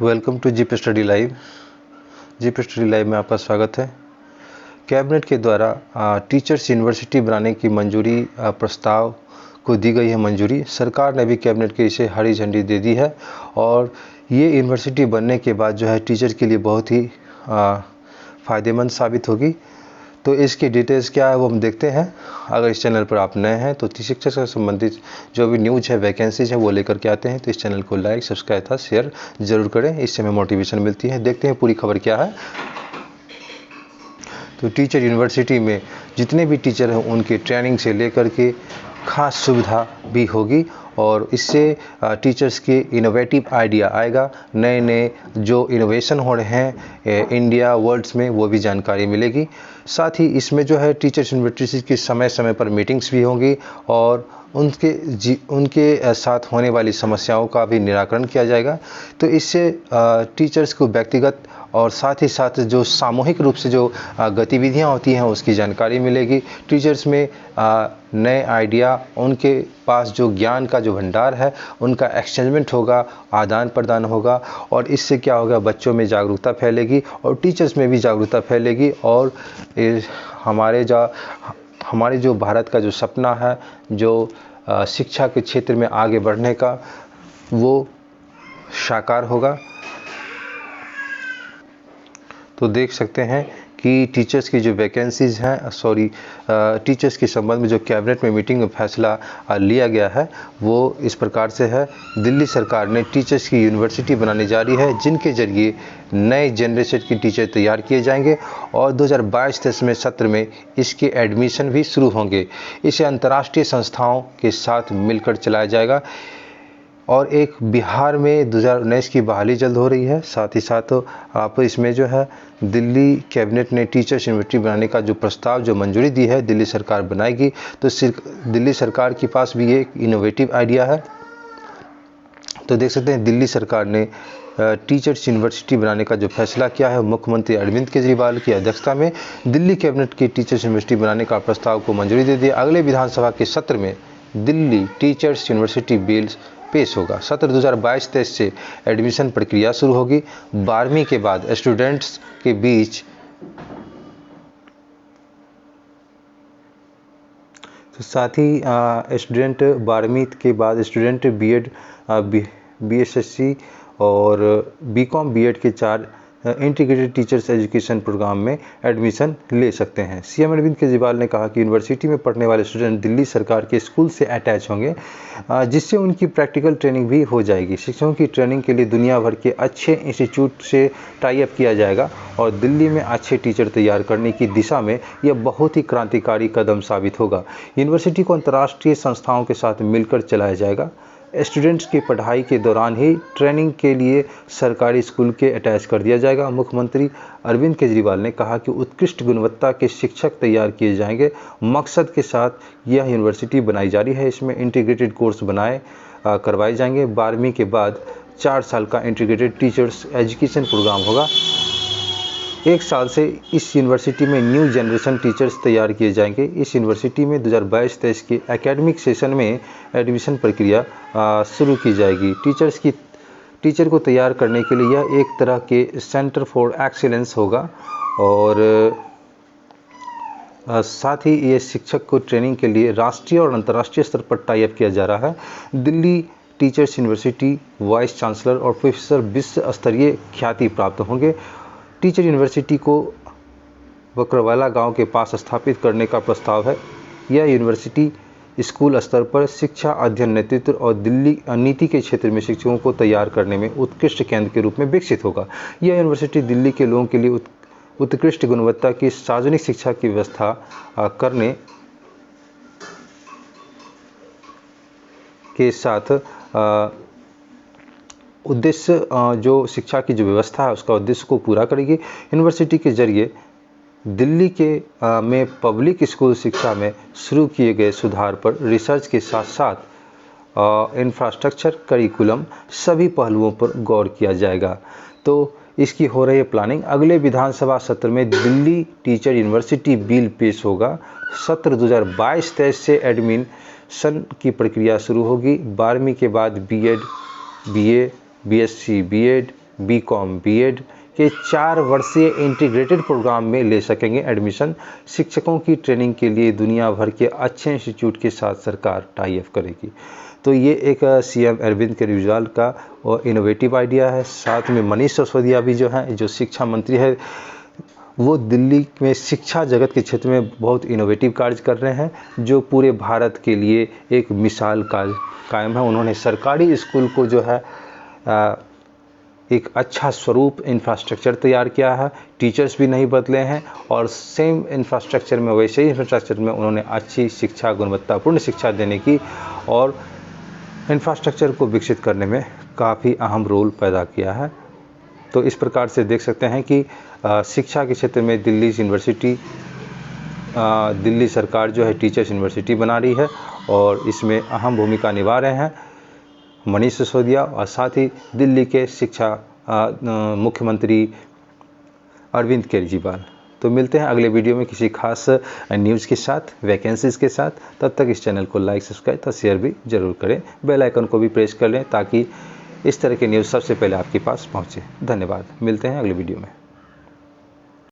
Welcome to GP study live. GP study live में आपका स्वागत है। कैबिनेट के द्वारा टीचर्स यूनिवर्सिटी बनाने की मंजूरी प्रस्ताव को दी गई है मंजूरी। सरकार ने भी कैबिनेट के इसे हरी झंडी दे दी है और ये यूनिवर्सिटी बनने के बाद जो है टीचर के लिए बहुत ही फ़ायदेमंद साबित होगी। तो इसकी डिटेल्स क्या है वो हम देखते हैं। अगर इस चैनल पर आप नए हैं तो शिक्षा से संबंधित जो भी न्यूज़ है, वैकेंसीज है वो लेकर के आते हैं। तो इस चैनल को लाइक, सब्सक्राइब तथा शेयर ज़रूर करें, इससे हमें मोटिवेशन मिलती है। देखते हैं पूरी खबर क्या है। तो टीचर यूनिवर्सिटी में जितने भी टीचर हैं उनकी ट्रेनिंग से लेकर के खास सुविधा भी होगी और इससे टीचर्स के इनोवेटिव आइडिया आएगा। नए नए जो इनोवेशन हो रहे हैं इंडिया वर्ल्ड्स में वो भी जानकारी मिलेगी। साथ ही इसमें जो है टीचर्स यूनिवर्सिटी की समय समय पर मीटिंग्स भी होंगी और उनके साथ होने वाली समस्याओं का भी निराकरण किया जाएगा। तो इससे टीचर्स को व्यक्तिगत और साथ ही साथ जो सामूहिक रूप से जो गतिविधियां होती हैं उसकी जानकारी मिलेगी। टीचर्स में नए आइडिया, उनके पास जो ज्ञान का जो भंडार है उनका एक्सचेंजमेंट होगा, आदान प्रदान होगा और इससे क्या होगा, बच्चों में जागरूकता फैलेगी और टीचर्स में भी जागरूकता फैलेगी और हमारे जो भारत का जो सपना है जो शिक्षा के क्षेत्र में आगे बढ़ने का वो साकार होगा। तो देख सकते हैं कि टीचर्स की जो वैकेंसीज हैं टीचर्स के संबंध में जो कैबिनेट में मीटिंग में फैसला लिया गया है वो इस प्रकार से है। दिल्ली सरकार ने टीचर्स की यूनिवर्सिटी बनाने जा रही है जिनके जरिए नए जनरेशन के टीचर तैयार किए जाएंगे और 2022-23 में सत्र में इसके एडमिशन भी शुरू होंगे। इसे अंतर्राष्ट्रीय संस्थाओं के साथ मिलकर चलाया जाएगा और एक बिहार में 2019 की बहाली जल्द हो रही है। साथ ही साथ आप इसमें जो है दिल्ली कैबिनेट ने टीचर्स यूनिवर्सिटी बनाने का जो प्रस्ताव जो मंजूरी दी है दिल्ली सरकार बनाएगी। तो दिल्ली सरकार के पास भी एक इनोवेटिव आइडिया है। तो देख सकते हैं दिल्ली सरकार ने टीचर्स यूनिवर्सिटी बनाने का जो फैसला किया है मुख्यमंत्री अरविंद केजरीवाल की अध्यक्षता में दिल्ली कैबिनेट की टीचर्स यूनिवर्सिटी बनाने का प्रस्ताव को मंजूरी दे दी। अगले विधानसभा के सत्र में दिल्ली टीचर्स यूनिवर्सिटी बिल पेश होगा। सत्र 2022-23 से एडमिशन प्रक्रिया शुरू होगी। 12वीं के बाद स्टूडेंट्स के बीच तो साथ ही स्टूडेंट 12वीं के बाद स्टूडेंट बीएड, बीएसएससी और बीकॉम बीएड के 4 इंटीग्रेटेड टीचर्स एजुकेशन प्रोग्राम में एडमिशन ले सकते हैं। सीएम अरविंद केजरीवाल ने कहा कि यूनिवर्सिटी में पढ़ने वाले स्टूडेंट दिल्ली सरकार के स्कूल से अटैच होंगे जिससे उनकी प्रैक्टिकल ट्रेनिंग भी हो जाएगी। शिक्षकों की ट्रेनिंग के लिए दुनिया भर के अच्छे इंस्टीट्यूट से टाई अप किया जाएगा और दिल्ली में अच्छे टीचर तैयार करने की दिशा में यह बहुत ही क्रांतिकारी कदम साबित होगा। यूनिवर्सिटी को अंतर्राष्ट्रीय संस्थाओं के साथ मिलकर चलाया जाएगा। स्टूडेंट्स की पढ़ाई के दौरान ही ट्रेनिंग के लिए सरकारी स्कूल के अटैच कर दिया जाएगा। मुख्यमंत्री अरविंद केजरीवाल ने कहा कि उत्कृष्ट गुणवत्ता के शिक्षक तैयार किए जाएंगे। मकसद के साथ यह यूनिवर्सिटी बनाई जा रही है। इसमें इंटीग्रेटेड कोर्स करवाए जाएंगे। 12वीं के बाद 4 साल का इंटीग्रेटेड टीचर्स एजुकेशन प्रोग्राम होगा। 1 साल से इस यूनिवर्सिटी में न्यू जनरेशन टीचर्स तैयार किए जाएंगे। इस यूनिवर्सिटी में 2022-23 के एकेडमिक सेशन में एडमिशन प्रक्रिया शुरू की जाएगी। टीचर को तैयार करने के लिए यह एक तरह के सेंटर फॉर एक्सीलेंस होगा और साथ ही ये शिक्षक को ट्रेनिंग के लिए राष्ट्रीय और अंतर्राष्ट्रीय स्तर पर टाई अप किया जा रहा है। Delhi teachers university vice chancellor और प्रोफेसर विश्व स्तरीय ख्याति प्राप्त होंगे। टीचर यूनिवर्सिटी को बकरवाला गांव के पास स्थापित करने का प्रस्ताव है। यह यूनिवर्सिटी स्कूल स्तर पर शिक्षा अध्ययन, नेतृत्व और दिल्ली नीति के क्षेत्र में शिक्षकों को तैयार करने में उत्कृष्ट केंद्र के रूप में विकसित होगा। यह यूनिवर्सिटी दिल्ली के लोगों के लिए उत्कृष्ट गुणवत्ता की सार्वजनिक शिक्षा की व्यवस्था करने के साथ उद्देश्य जो शिक्षा की जो व्यवस्था है उसका उद्देश्य को पूरा करेगी। यूनिवर्सिटी के जरिए दिल्ली में पब्लिक स्कूल शिक्षा में शुरू किए गए सुधार पर रिसर्च के साथ साथ इंफ्रास्ट्रक्चर, करिकुलम सभी पहलुओं पर गौर किया जाएगा। तो इसकी हो रही है प्लानिंग। अगले विधानसभा सत्र में दिल्ली टीचर यूनिवर्सिटी बिल पेश होगा। सत्र 2022-23 से एडमिशन की प्रक्रिया शुरू होगी। 12वीं के बाद BEd, BA, BSc, BEd, BCom BEd के 4 वर्षीय इंटीग्रेटेड प्रोग्राम में ले सकेंगे एडमिशन। शिक्षकों की ट्रेनिंग के लिए दुनिया भर के अच्छे इंस्टीट्यूट के साथ सरकार टाई अप करेगी। तो ये एक सीएम अरविंद केजरीवाल का और इनोवेटिव आइडिया है। साथ में मनीष सिसोदिया भी जो है, जो शिक्षा मंत्री है, वो दिल्ली में शिक्षा जगत के क्षेत्र में बहुत इनोवेटिव कार्य कर रहे हैं, जो पूरे भारत के लिए एक मिसाल कायम है। उन्होंने सरकारी स्कूल को जो है एक अच्छा स्वरूप इंफ्रास्ट्रक्चर तैयार किया है। टीचर्स भी नहीं बदले हैं और सेम इंफ्रास्ट्रक्चर में, वैसे ही इंफ्रास्ट्रक्चर में उन्होंने अच्छी शिक्षा, गुणवत्तापूर्ण शिक्षा देने की और इंफ्रास्ट्रक्चर को विकसित करने में काफ़ी अहम रोल पैदा किया है। तो इस प्रकार से देख सकते हैं कि शिक्षा के क्षेत्र में दिल्ली सरकार जो है टीचर्स यूनिवर्सिटी बना रही है और इसमें अहम भूमिका निभा रहे हैं मनीष सिसोदिया और साथ ही दिल्ली के शिक्षा मुख्यमंत्री अरविंद केजरीवाल। तो मिलते हैं अगले वीडियो में किसी खास न्यूज़ के साथ, वैकेंसीज़ के साथ। तब तक इस चैनल को लाइक, सब्सक्राइब और शेयर भी ज़रूर करें। बेल आइकन को भी प्रेस कर लें ताकि इस तरह के न्यूज़ सबसे पहले आपके पास पहुंचे। धन्यवाद। मिलते हैं अगले वीडियो में।